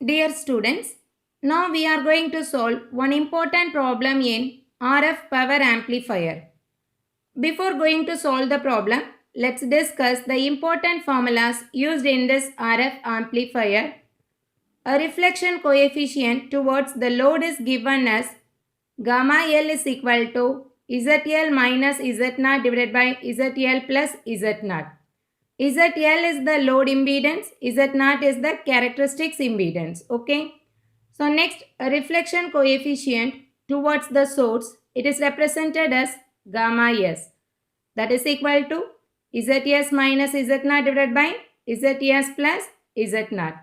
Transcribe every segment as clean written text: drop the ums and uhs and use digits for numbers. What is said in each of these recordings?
Dear students, now we are going to solve one important problem in RF Power Amplifier. Before going to solve the problem, let's discuss the important formulas used in this RF amplifier. A reflection coefficient towards the load is given as gamma L is equal to ZL minus Z0 divided by ZL plus Z0. ZL is the load impedance, Z0 is the characteristics impedance. Okay. So next, a reflection coefficient towards the source, it is represented as gamma S. That is equal to ZS minus Z0 divided by ZS plus Z0.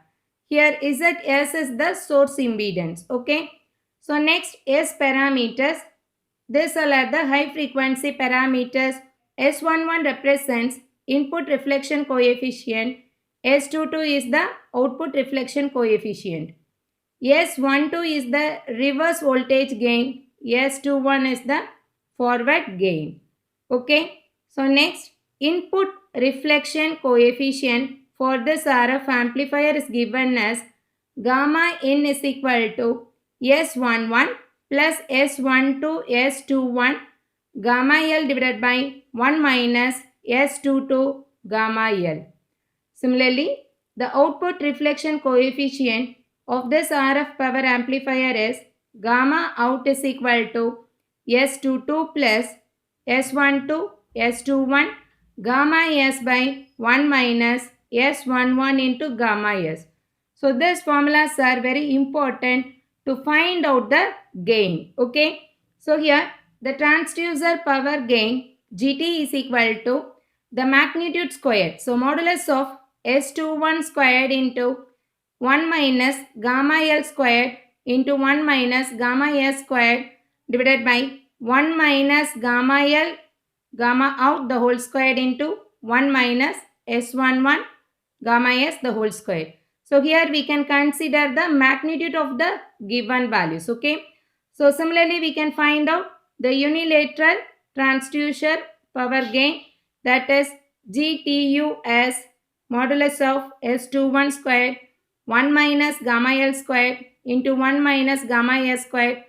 Here ZS is the source impedance. Okay. So next, S parameters. These are the high frequency parameters. S11 represents input reflection coefficient. S22 is the output reflection coefficient. S12 is the reverse voltage gain. S21 is the forward gain. Okay. So next, input reflection coefficient for this RF amplifier is given as gamma N is equal to S11 plus S12 S21 gamma L divided by 1 minus S22 gamma L. Similarly, the output reflection coefficient of this RF power amplifier is gamma out is equal to S22 plus S12 S21 gamma S by 1 minus S11 into gamma S. So these formulas are very important to find out the gain. Okay. So here the transducer power gain GT is equal to the magnitude squared. So modulus of S21 squared into 1 minus gamma L squared into 1 minus gamma S squared divided by 1 minus gamma L gamma out the whole squared into 1 minus S11 gamma S the whole squared. So here we can consider the magnitude of the given values. Okay. So similarly we can find out the unilateral transducer power gain, that is GTU as modulus of S21 squared 1 minus gamma L squared into 1 minus gamma S squared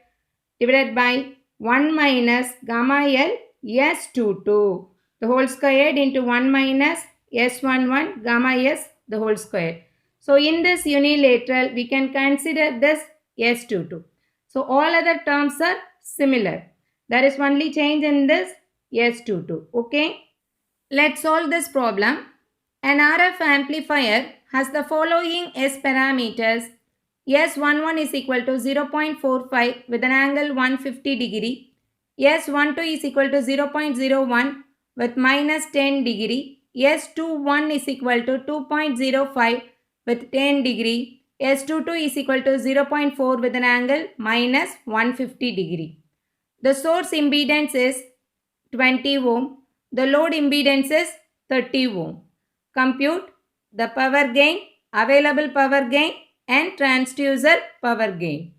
divided by 1 minus gamma L S22 the whole squared into 1 minus S11 gamma S the whole squared. So in this unilateral we can consider this S22. So all other terms are similar. There is only change in this S22. Okay. Let's solve this problem. An RF amplifier has the following S parameters. S11 is equal to 0.45 with an angle 150 degree. S12 is equal to 0.01 with minus 10 degree. S21 is equal to 2.05 with 10 degree. S22 is equal to 0.4 with an angle minus 150 degree. The source impedance is 20 ohm. The load impedance is 30 ohm. Compute the power gain, available power gain and transducer power gain.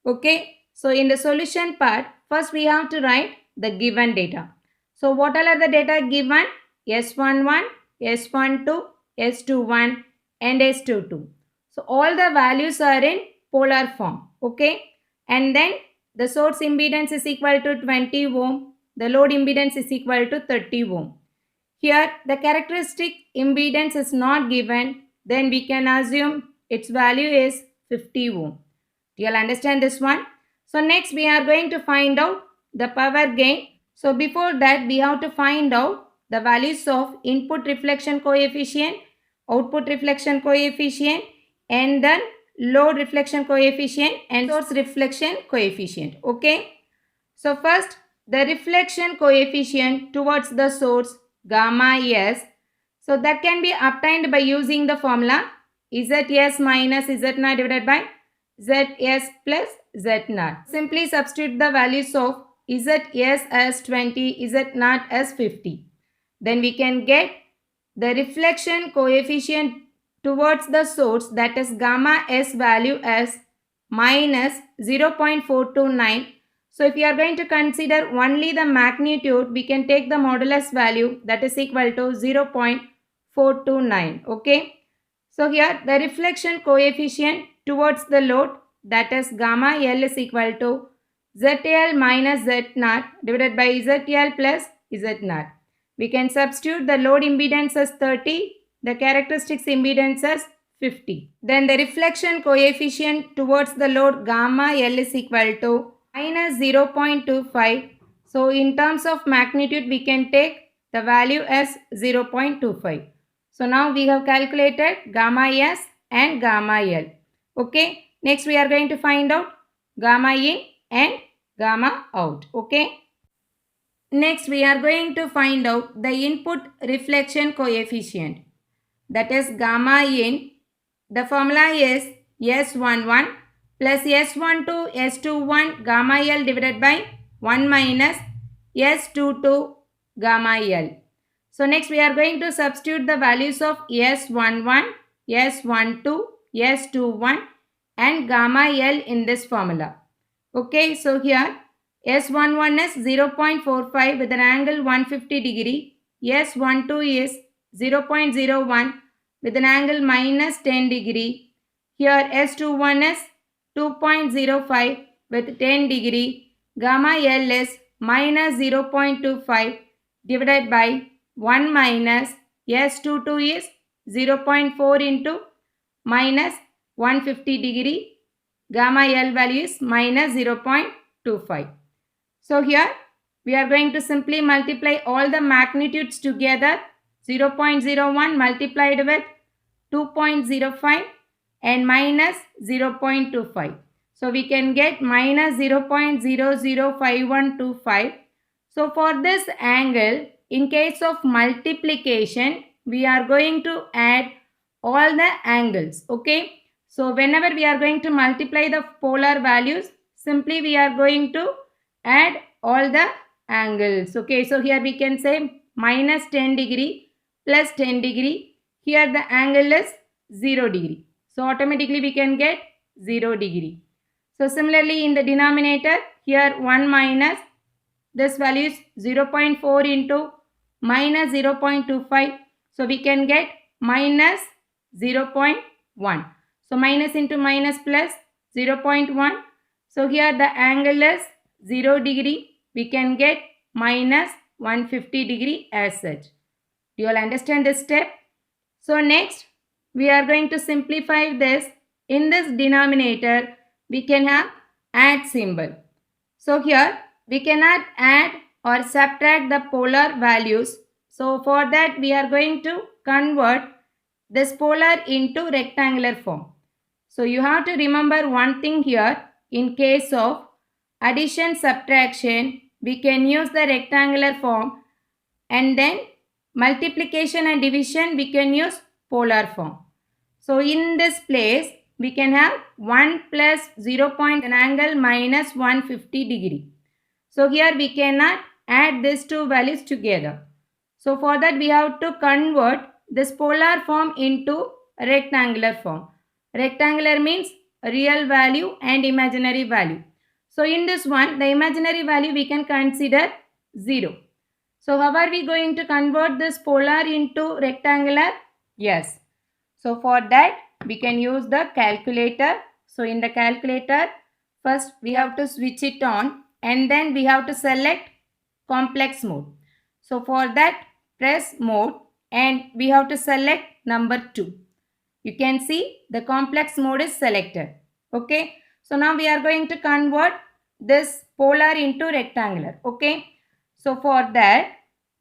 Okay. So in the solution part, first we have to write the given data. So what all are the data given? S11, S12, S21 and S22. So all the values are in polar form. Okay. And then the source impedance is equal to 20 ohm. The load impedance is equal to 30 ohm. Here the characteristic impedance is not given. Then we can assume its value is 50 ohm. Do you all understand this one? So next we are going to find out the power gain. So before that we have to find out the values of input reflection coefficient, output reflection coefficient and then load reflection coefficient and source reflection coefficient. Okay. So first the reflection coefficient towards the source gamma S. So that can be obtained by using the formula ZS minus Z0 divided by ZS plus Z0. Simply substitute the values of ZS as 20, Z0 as 50. Then we can get the reflection coefficient towards the source, that is gamma S value as minus 0.429. So if you are going to consider only the magnitude, we can take the modulus value, that is equal to 0.429. Okay. So here the reflection coefficient towards the load, that is gamma L is equal to ZL minus Z naught divided by ZL plus Z naught. We can substitute the load impedance as 30, the characteristics impedance as 50. Then the reflection coefficient towards the load gamma L is equal to minus 0.25. So in terms of magnitude, we can take the value as 0.25. So now we have calculated gamma S and gamma L. Okay. Next we are going to find out gamma in and gamma out. Okay. Next we are going to find out the input reflection coefficient. That is gamma in. The formula is S11 plus S12 S21 gamma L divided by 1 minus S22 gamma L. So next we are going to substitute the values of S11, S12, S21 and gamma L in this formula. Okay, so here S11 is 0.45 with an angle 150 degree. S12 is 0.01 with an angle minus 10 degree. Here S21 is 2.05 with 10 degree. Gamma L is minus 0.25 divided by 1 minus S22 is 0.4 into minus 150 degree. Gamma L value is minus 0.25. So here we are going to simply multiply all the magnitudes together. 0.01 multiplied with 2.05 and minus 0.25. So we can get minus 0.005125. So for this angle, in case of multiplication, we are going to add all the angles. Okay. So whenever we are going to multiply the polar values, simply we are going to add all the angles. Okay. So here we can say minus 10 degree plus 10 degree. Here the angle is 0 degree. So automatically we can get 0 degree. So similarly in the denominator, here 1 minus, this value is 0.4 into minus 0.25. So we can get minus 0.1. So minus into minus plus 0.1. So here the angle is 0 degree. We can get minus 150 degree as such. Do you all understand this step? So next we are going to simplify this. In this denominator we can have add symbol. So here we cannot add or subtract the polar values. So for that we are going to convert this polar into rectangular form. So you have to remember one thing here. In case of addition subtraction, we can use the rectangular form, and then multiplication and division we can use polar form. So in this place we can have 1 plus 0 point an angle minus 150 degree. So here we cannot add these two values together. So for that we have to convert this polar form into rectangular form. Rectangular means real value and imaginary value. So in this one, the imaginary value we can consider 0. So how are we going to convert this polar into rectangular? Yes. So for that we can use the calculator. So in the calculator, first we have to switch it on and then we have to select complex mode. So for that, press mode and we have to select number 2. You can see the complex mode is selected. Okay. So now we are going to convert this polar into rectangular. Okay. So for that,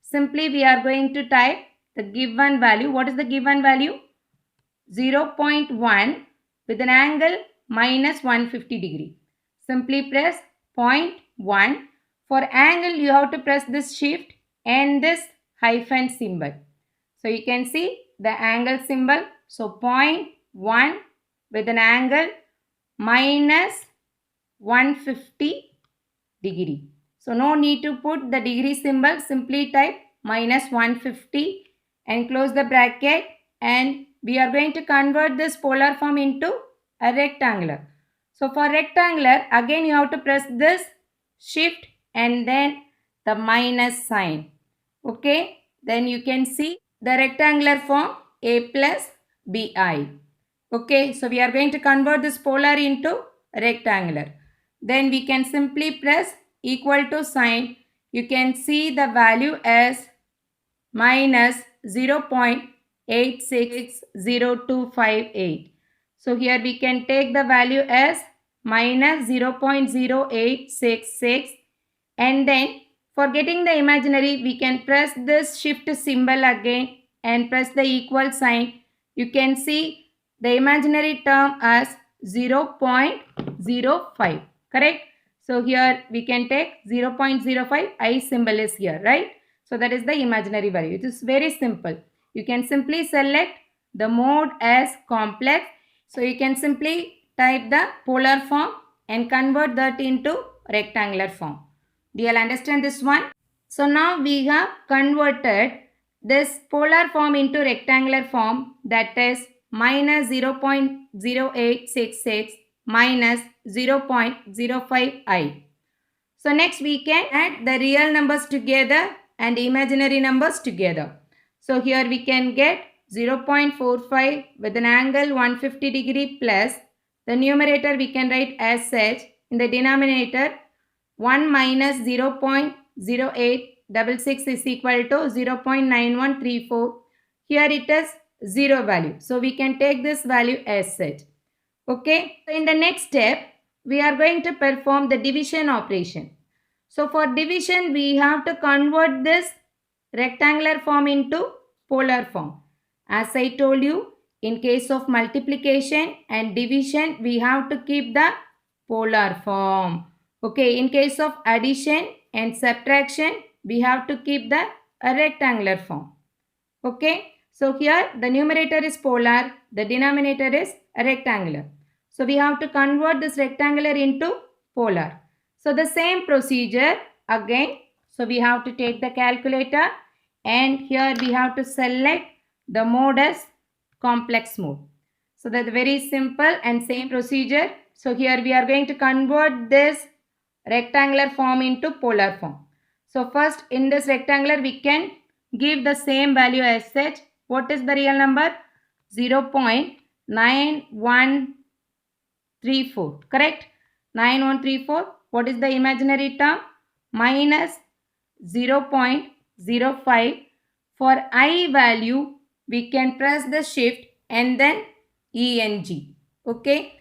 simply we are going to type the given value. What is the given value? 0.1 with an angle minus 150 degree. Simply press 0.1. For angle you have to press this shift and this hyphen symbol. So you can see the angle symbol. So 0.1 with an angle minus 150 degree. So no need to put the degree symbol. Simply type minus 150 and close the bracket, and we are going to convert this polar form into a rectangular. So for rectangular, again you have to press this shift and then the minus sign. Okay. Then you can see the rectangular form A plus BI. Okay, so we are going to convert this polar into rectangular. Then we can simply press equal to sign. You can see the value as minus 0.860258. So here we can take the value as minus 0.0866, and then for getting the imaginary we can press this shift symbol again and press the equal sign. You can see the imaginary term as 0.05, correct? So here we can take 0.05, I symbol is here, right? So that is the imaginary value. It is very simple. You can simply select the mode as complex. So you can simply type the polar form and convert that into rectangular form. Do you all understand this one? So now we have converted this polar form into rectangular form, that is minus 0.0866 minus 0.05i. So next we can add the real numbers together and imaginary numbers together. So here we can get 0.45 with an angle 150 degree plus the numerator we can write as such. In the denominator 1 minus 0.0866 is equal to 0.9134. Here it is 0 value. So we can take this value as such. Okay. So in the next step we are going to perform the division operation. So for division we have to convert this rectangular form into polar form. As I told you, in case of multiplication and division we have to keep the polar form. Okay, in case of addition and subtraction we have to keep the rectangular form. Okay, so here the numerator is polar, the denominator is rectangular. So we have to convert this rectangular into polar. So the same procedure again. So we have to take the calculator and here we have to select the mode as complex mode. So that's very simple and same procedure. So here we are going to convert this rectangular form into polar form. So first in this rectangular we can give the same value as such. What is the real number? 0.9134, correct? 9134. What is the imaginary term? Minus 0.05. For I value we can press the shift and then ENG. Okay.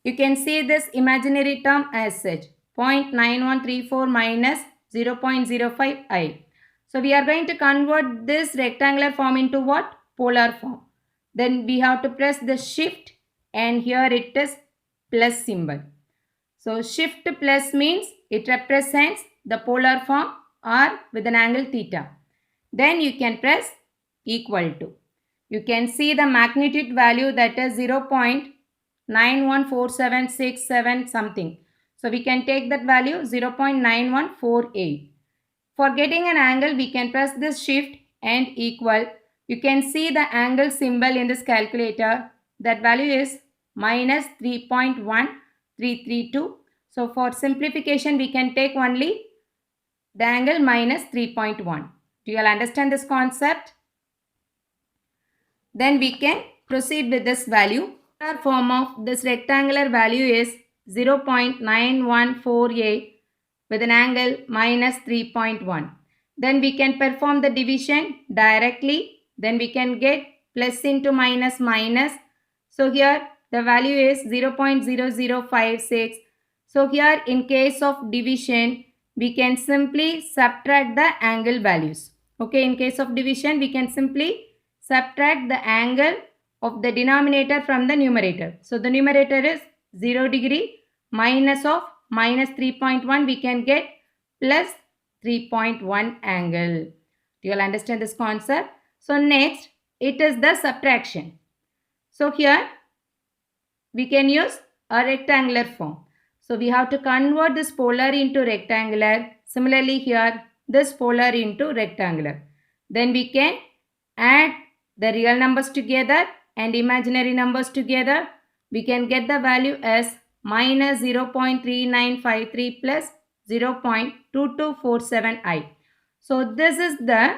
You can see this imaginary term as such. 0.9134 minus 0.05i. So we are going to convert this rectangular form into what? Polar form. Then we have to press the shift and here it is plus symbol. So shift plus means it represents the polar form or with an angle theta. Then you can press equal to. You can see the magnitude value, that is 0.914767 something. So we can take that value 0.9148. For getting an angle we can press this shift and equal. You can see the angle symbol in this calculator. That value is minus 3.1332. So for simplification we can take only the angle minus 3.1. Do you all understand this concept? Then we can proceed with this value. The form of this rectangular value is 0.9148 with an angle minus 3.1. Then we can perform the division directly. Then we can get plus into minus minus. So here the value is 0.0056. So here in case of division we can simply subtract the angle values. Okay, in case of division we can simply subtract the angle of the denominator from the numerator. So the numerator is 0 degree, minus of minus 3.1 we can get plus 3.1 angle. Do you all understand this concept? So next it is the subtraction. So here we can use a rectangular form. So we have to convert this polar into rectangular. Similarly here this polar into rectangular. Then we can add the real numbers together and imaginary numbers together. We can get the value as minus 0.3953 plus 0.2247i. So this is the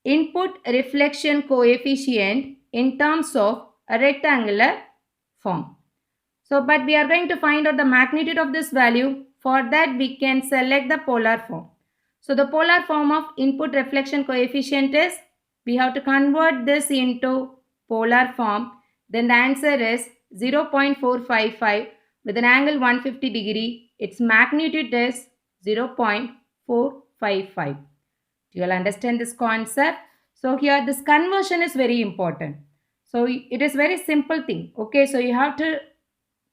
input reflection coefficient in terms of a rectangular form. So, but we are going to find out the magnitude of this value. For that, we can select the polar form. So, the polar form of input reflection coefficient is, we have to convert this into polar form. Then the answer is 0.455 with an angle 150 degree. Its magnitude is 0.455. You will understand this concept. So here this conversion is very important. So it is very simple thing. Okay, so you have to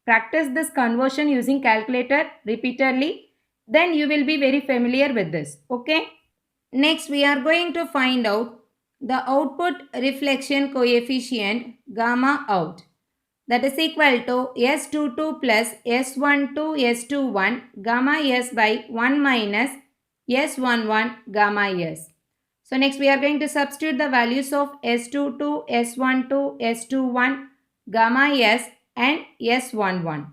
practice this conversion using calculator repeatedly. Then you will be very familiar with this. Okay. Next we are going to find out the output reflection coefficient gamma out. That is equal to S22 plus S12 S21 gamma S by 1 minus S11 gamma S. So next we are going to substitute the values of S22, S12, S21, gamma S and S11.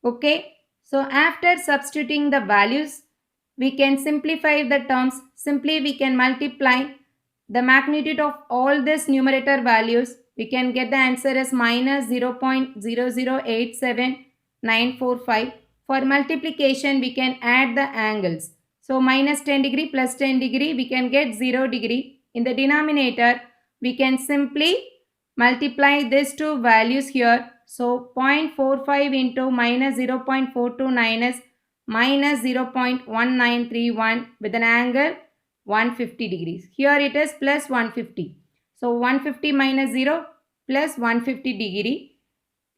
Okay. So after substituting the values, we can simplify the terms. Simply we can multiply the magnitude of all these numerator values. We can get the answer as minus 0.0087945. For multiplication, we can add the angles. So minus 10 degree plus 10 degree, we can get 0 degree. In the denominator, we can simply multiply these two values here. So 0.45 into minus 0.429 is minus 0.1931 with an angle 150 degrees. Here it is plus 150. So 150 minus 0 plus 150 degree.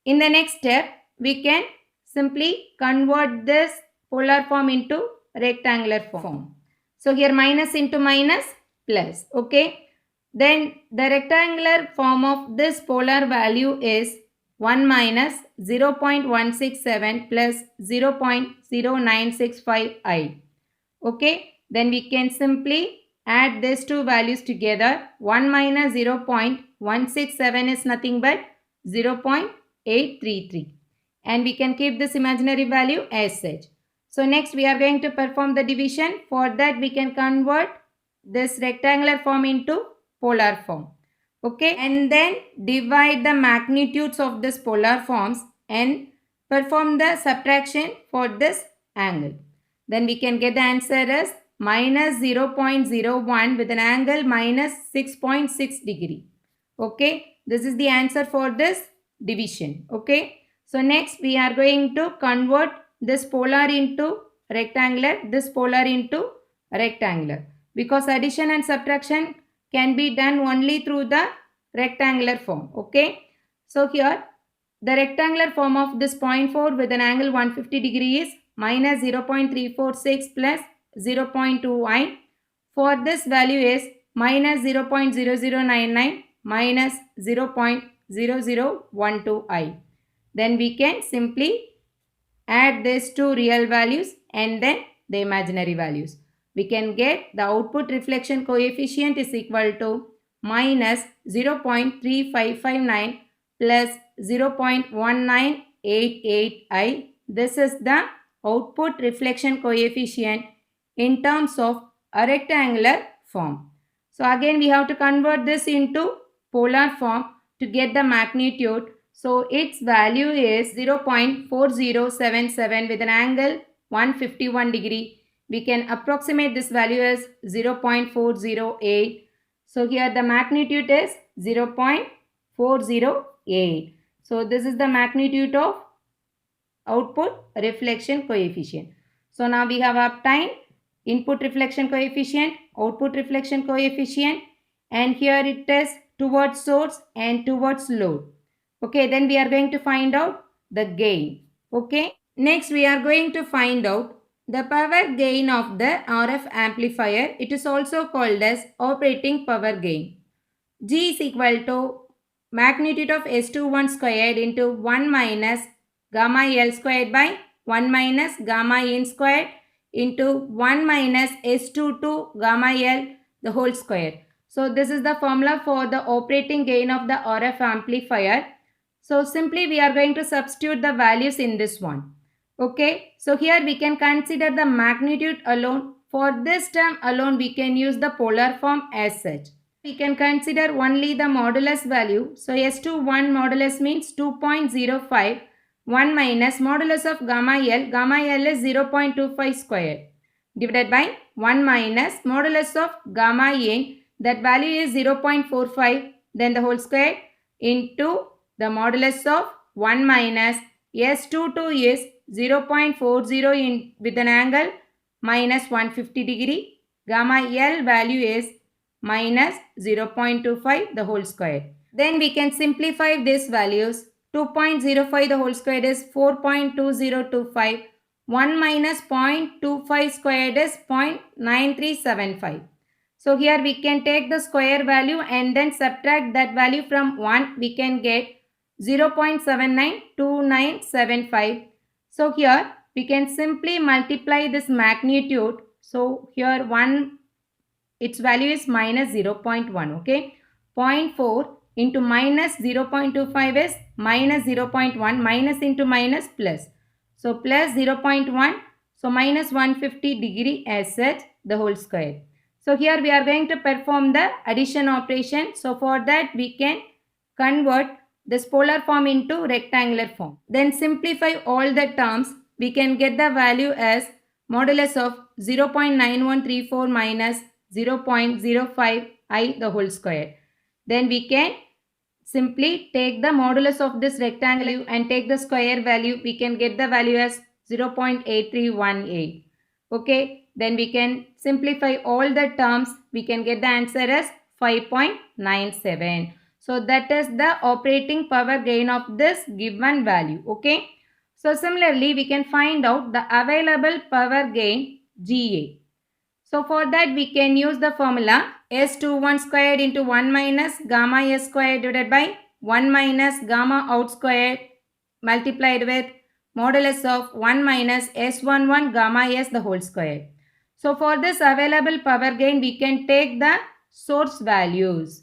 In the next step, we can simply convert this polar form into rectangular form. So here minus into minus plus. Okay. Then the rectangular form of this polar value is 1 minus 0.167 plus 0.0965i. Okay. Then we can simply add these two values together. 1 minus 0.167 is nothing but 0.833. And we can keep this imaginary value as such. So next we are going to perform the division. For that we can convert this rectangular form into polar form. Okay. And then divide the magnitudes of this polar forms and perform the subtraction for this angle. Then we can get the answer as minus 0.01 with an angle minus 6.6 degree. Okay. This is the answer for this division. Okay. So next we are going to convert this polar into rectangular, this polar into rectangular. Because addition and subtraction can be done only through the rectangular form. Okay. So here the rectangular form of this 0.4 with an angle 150 degree is minus 0.346 plus 0.2i. For this value is minus 0.0099 minus 0.0012i. Then we can simply add these two real values and then the imaginary values. We can get the output reflection coefficient is equal to minus 0.3559 plus 0.1988i. This is the output reflection coefficient in terms of a rectangular form. So again we have to convert this into polar form to get the magnitude. So its value is 0.4077 with an angle 151 degree. We can approximate this value as 0.408. So here the magnitude is 0.408. So this is the magnitude of output reflection coefficient. So now we have obtained input reflection coefficient, output reflection coefficient, and here it is towards source and towards load. Okay, then we are going to find out the gain. Okay, next we are going to find out the power gain of the RF amplifier. It is also called as operating power gain. G is equal to magnitude of S21 squared into 1 minus gamma L squared by 1 minus gamma in squared into 1 minus S22 gamma L the whole square. So this is the formula for the operating gain of the RF amplifier. So simply we are going to substitute the values in this one. Okay. So here we can consider the magnitude alone. For this term alone we can use the polar form as such. We can consider only the modulus value. So S21 modulus means 2.05. 1 minus modulus of gamma L is 0.25 square, divided by 1 minus modulus of gamma n, that value is 0.45, then the whole square, into the modulus of 1 minus S22 is 0.40 with an angle minus 150 degree. Gamma L value is minus 0.25 the whole square. Then we can simplify these values. 2.05 the whole square is 4.2025. 1 minus 0.25 squared is 0.9375. So here we can take the square value and then subtract that value from 1. We can get 0.792975. So here we can simply multiply this magnitude. So here 1, its value is minus 0.1. Okay. 0.4 into minus 0.25 is minus 0.1. Minus into minus plus. So plus 0.1. So minus 150 degree as such the whole square. So here we are going to perform the addition operation. So for that we can convert this polar form into rectangular form. Then simplify all the terms. We can get the value as modulus of 0.9134 minus 0.05 I the whole square. Then we can simply take the modulus of this rectangle and take the square value. We can get the value as 0.8318. Okay. Then we can simplify all the terms. We can get the answer as 5.97. So that is the operating power gain of this given value. Okay. So similarly, we can find out the available power gain GA. So for that we can use the formula S21 squared into 1 minus gamma S squared divided by 1 minus gamma out squared multiplied with modulus of 1 minus S11 gamma S the whole square. So for this available power gain we can take the source values.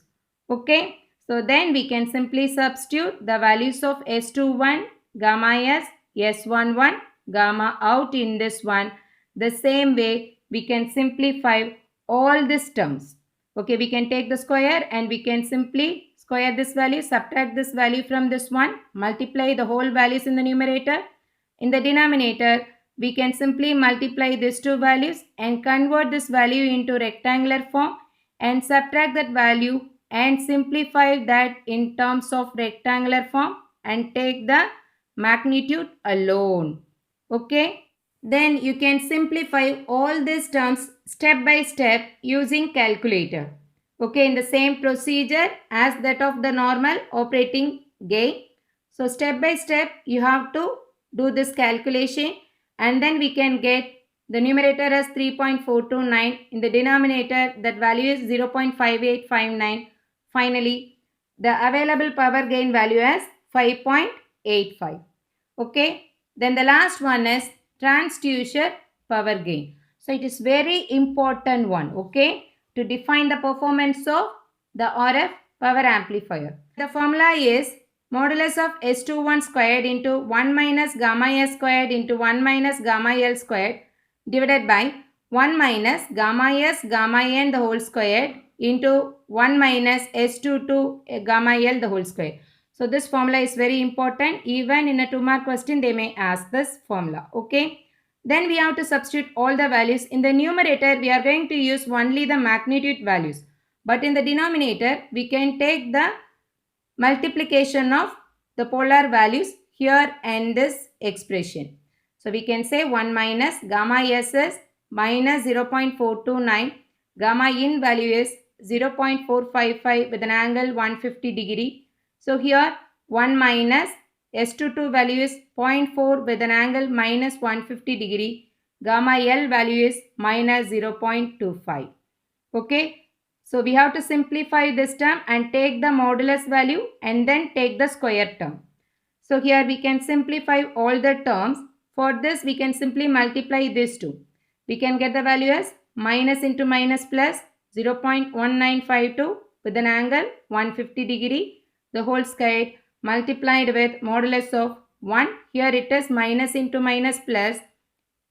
Okay. So then we can simply substitute the values of S21 gamma S, S11 gamma out in this one. The same way we can simplify all these terms. Okay, we can take the square and we can simply square this value, subtract this value from this one, multiply the whole values in the numerator. In the denominator, we can simply multiply these two values and convert this value into rectangular form and subtract that value and simplify that in terms of rectangular form and take the magnitude alone. Okay. Then you can simplify all these terms step by step using calculator. Okay, in the same procedure as that of the normal operating gain. So step by step you have to do this calculation and then we can get the numerator as 3.429. In the denominator that value is 0.5859. Finally, the available power gain value as 5.85. Okay, then the last one is transducer power gain. So it is very important one, okay, to define the performance of the RF power amplifier. The formula is modulus of S21 squared into 1 minus gamma S squared into 1 minus gamma L squared divided by 1 minus gamma S gamma N the whole squared into 1 minus S22 gamma L the whole square. So this formula is very important. Even in a 2-mark question, they may ask this formula. Okay. Then we have to substitute all the values. In the numerator, we are going to use only the magnitude values. But in the denominator, we can take the multiplication of the polar values here and this expression. So we can say 1 minus gamma S is minus 0.429. Gamma in value is 0.455 with an angle 150 degree. So here 1 minus S22 value is 0.4 with an angle minus 150 degree. Gamma L value is minus 0.25. Okay. So we have to simplify this term and take the modulus value and then take the square term. So here we can simplify all the terms. For this we can simply multiply these two. We can get the value as minus into minus plus 0.1952 with an angle 150 degree. The whole square multiplied with modulus of 1. Here it is minus into minus plus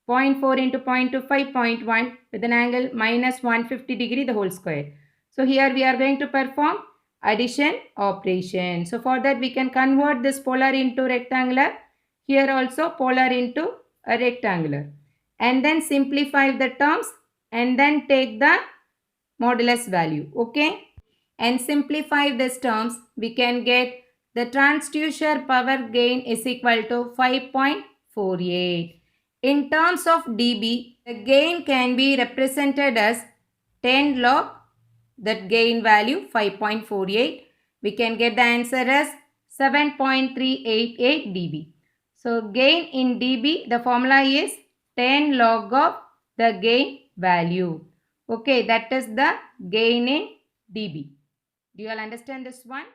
0.4 into 0.25, 0.1 with an angle minus 150 degree the whole square. So here we are going to perform addition operation. So for that we can convert this polar into rectangular. Here also polar into a rectangular. And then simplify the terms and then take the modulus value. Okay. And simplify these terms, we can get the transducer power gain is equal to 5.48. In terms of dB, the gain can be represented as 10 log that gain value 5.48. We can get the answer as 7.388 dB. So gain in dB, the formula is 10 log of the gain value. Okay, that is the gain in dB. Do you all understand this one?